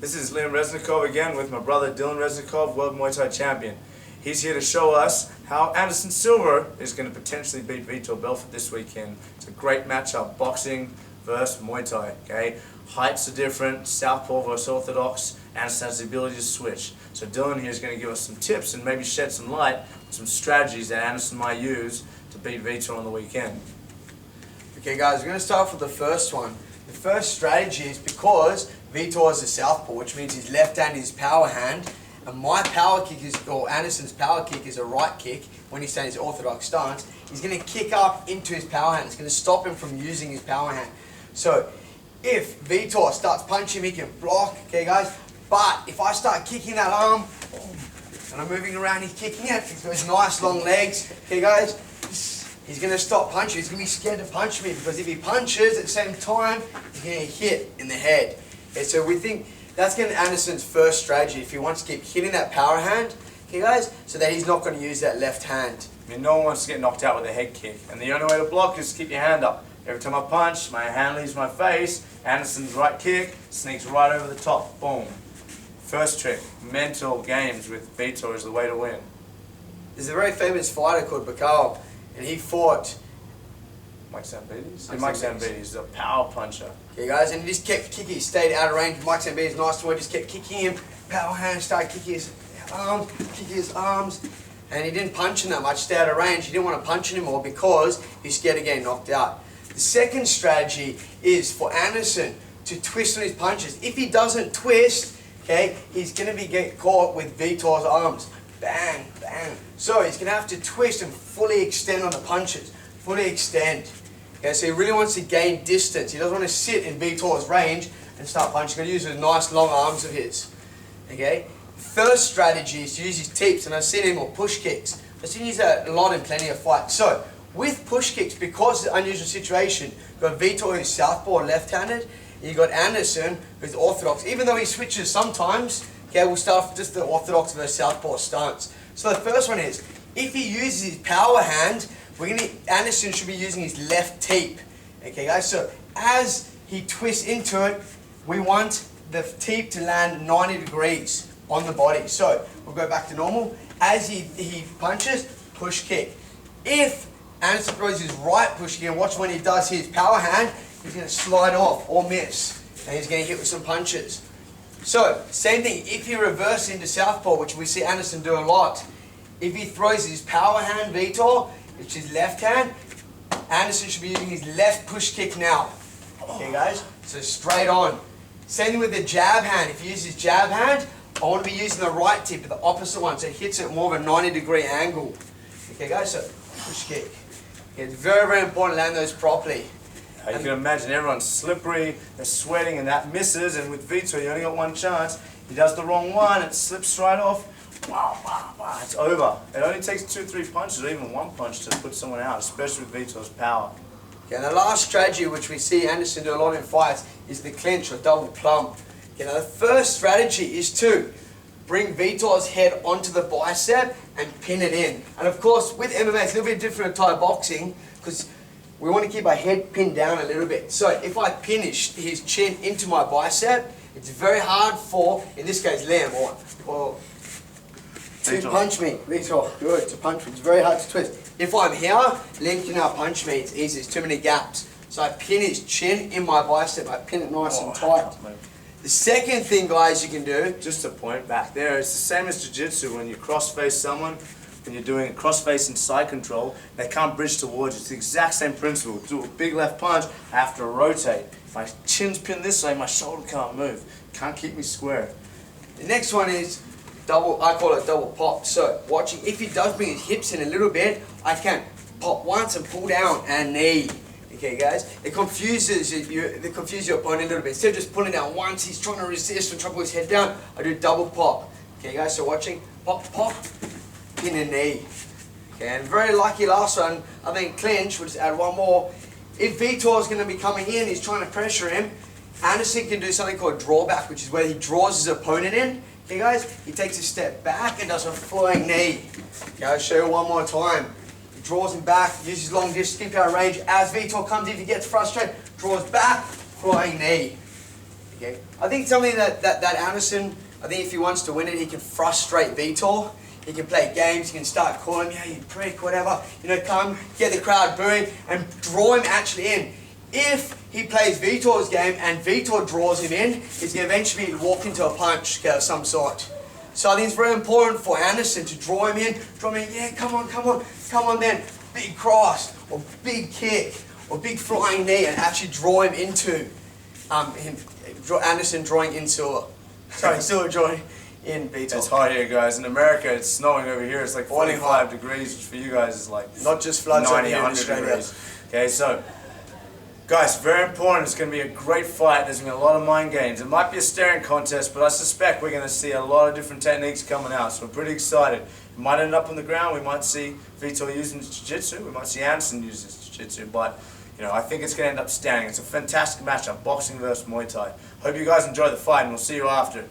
This is Liam Resnekov again with my brother Dylan Resnekov, World Muay Thai Champion. He's here to show us how Anderson Silva is going to potentially beat Vitor Belfort this weekend. It's a great matchup, boxing versus Muay Thai. Okay, heights are different, southpaw versus orthodox. Anderson has the ability to switch. So Dylan here is going to give us some tips and maybe shed some light on some strategies that Anderson might use to beat Vitor on the weekend. Okay guys, we're going to start with the first one. The first strategy is because Vitor is a southpaw, which means his left hand is power hand, and my power kick is, or Anderson's power kick is a right kick when he's saying his orthodox stance. He's going to kick up into his power hand. It's going to stop him from using his power hand. So if Vitor starts punching, he can block, okay guys, but if I start kicking that arm, and I'm moving around, he's kicking it, he's got his nice long legs, okay guys, he's going to stop punching. He's going to be scared to punch me because if he punches at the same time, he's going to get hit in the head. Okay, so we think that's going to be Anderson's first strategy if he wants to keep hitting that power hand, okay guys, so that he's not going to use that left hand. I mean, no one wants to get knocked out with a head kick, and the only way to block is to keep your hand up. Every time I punch, my hand leaves my face, Anderson's right kick sneaks right over the top, boom. First trick, mental games with Vitor is the way to win. There's a very famous fighter called Bakal, and he fought Mike Zambides, a power puncher. Okay guys, and he just kept kicking, he stayed out of range. Mike Zambides, nice to just kept kicking him, power hand, started kicking his arms, and he didn't punch him that much, stayed out of range. He didn't want to punch anymore because he's scared of getting knocked out. The second strategy is for Anderson to twist on his punches. If he doesn't twist, okay, he's going to get caught with Vitor's arms. Bang, bang. So he's going to have to twist and fully extend on the punches. Fully extend. Okay, so he really wants to gain distance. He doesn't want to sit in Vitor's range and start punching. He's going to use those nice long arms of his. Okay. First strategy is to use his teeps, and I've seen him or push kicks. I've seen him use that a lot in plenty of fights. So with push kicks, because it's an unusual situation, you've got Vitor who's southpaw left-handed, and you've got Anderson who's orthodox. Even though he switches sometimes, okay, we'll start with just the orthodox versus southpaw stance. So the first one is, if he uses his power hand, Anderson should be using his left teep. Okay guys, so as he twists into it, we want the teep to land 90 degrees on the body. So we'll go back to normal. As he punches, push kick. If Anderson throws his right push kick, and watch when he does his power hand, he's going to slide off or miss, and he's going to hit with some punches. So same thing, if he reverses into southpaw, which we see Anderson do a lot, if he throws his power hand, Vitor, which is left hand, Anderson should be using his left push kick now. Okay guys, so straight on. Same thing with the jab hand. If he uses his jab hand, I want to be using the right tip, the opposite one, so it hits at more of a 90-degree angle. Okay guys, so push kick. Okay, it's very, very important to land those properly. You can imagine everyone's slippery, they're sweating, and that misses, and with Vitor you only got one chance. He does the wrong one, it slips right off. Wow, wow, wow, it's over. It only takes 2-3 punches or even one punch to put someone out, especially with Vitor's power. Okay, and the last strategy which we see Anderson do a lot in fights is the clinch or double plump. Okay, now the first strategy is to bring Vitor's head onto the bicep and pin it in. And of course with MMA it's a little bit different to Thai boxing because we want to keep our head pinned down a little bit. So if I pin his chin into my bicep, it's very hard for, in this case Liam, or to punch me. Vitor, good, to punch me. It's very hard to twist. If I'm here, Liam can now punch me. It's easy. There's too many gaps. So I pin his chin in my bicep. I pin it nice and tight. The second thing, guys, you can do, just a point back there, it's the same as jiu-jitsu. When you cross-face someone, when you're doing a cross-face and side control, they can't bridge towards you. It's the exact same principle. Do a big left punch, I have to rotate. If my chin's pinned this way, my shoulder can't move. Can't keep me square. The next one is double, I call it double pop. So watching, if he does bring his hips in a little bit, I can pop once and pull down and knee. Okay guys, it confuses your opponent a little bit. Instead of just pulling down once, he's trying to resist and trying to put his head down, I do double pop. Okay guys, so watching, pop, pop, pin and knee. Okay, and very lucky last one, I think clinch, we'll just add one more. If Vitor is going to be coming in, he's trying to pressure him, Anderson can do something called drawback, which is where he draws his opponent in. Okay guys, he takes a step back and does a flying knee. Okay, I'll show you one more time. He draws him back, uses long distance, keep out of range. As Vitor comes in, if he gets frustrated, draws back, flying knee. Okay. I think something that Anderson, I think if he wants to win it, he can frustrate Vitor. He can play games, he can start calling him, yeah, you prick, whatever. You know, come, get the crowd booing, and draw him actually in. If he plays Vitor's game and Vitor draws him in, he's going to eventually walk into a punch of some sort. So I think it's very important for Anderson to draw him in, yeah, come on then, big cross, or big kick, or big flying knee, and actually draw him into Anderson drawing in Silva. Sorry, Silva drawing in Vitor. It's hot here, guys. In America, it's snowing over here. It's like 45 degrees, which for you guys is like not just floods 90, here in 100 Australia. degrees. Okay, so guys, very important. It's going to be a great fight. There's going to be a lot of mind games. It might be a staring contest, but I suspect we're going to see a lot of different techniques coming out. So we're pretty excited. It might end up on the ground. We might see Vitor using his jiu-jitsu. We might see Anderson use his jiu-jitsu. But you know, I think it's going to end up standing. It's a fantastic matchup, boxing versus Muay Thai. Hope you guys enjoy the fight, and we'll see you after.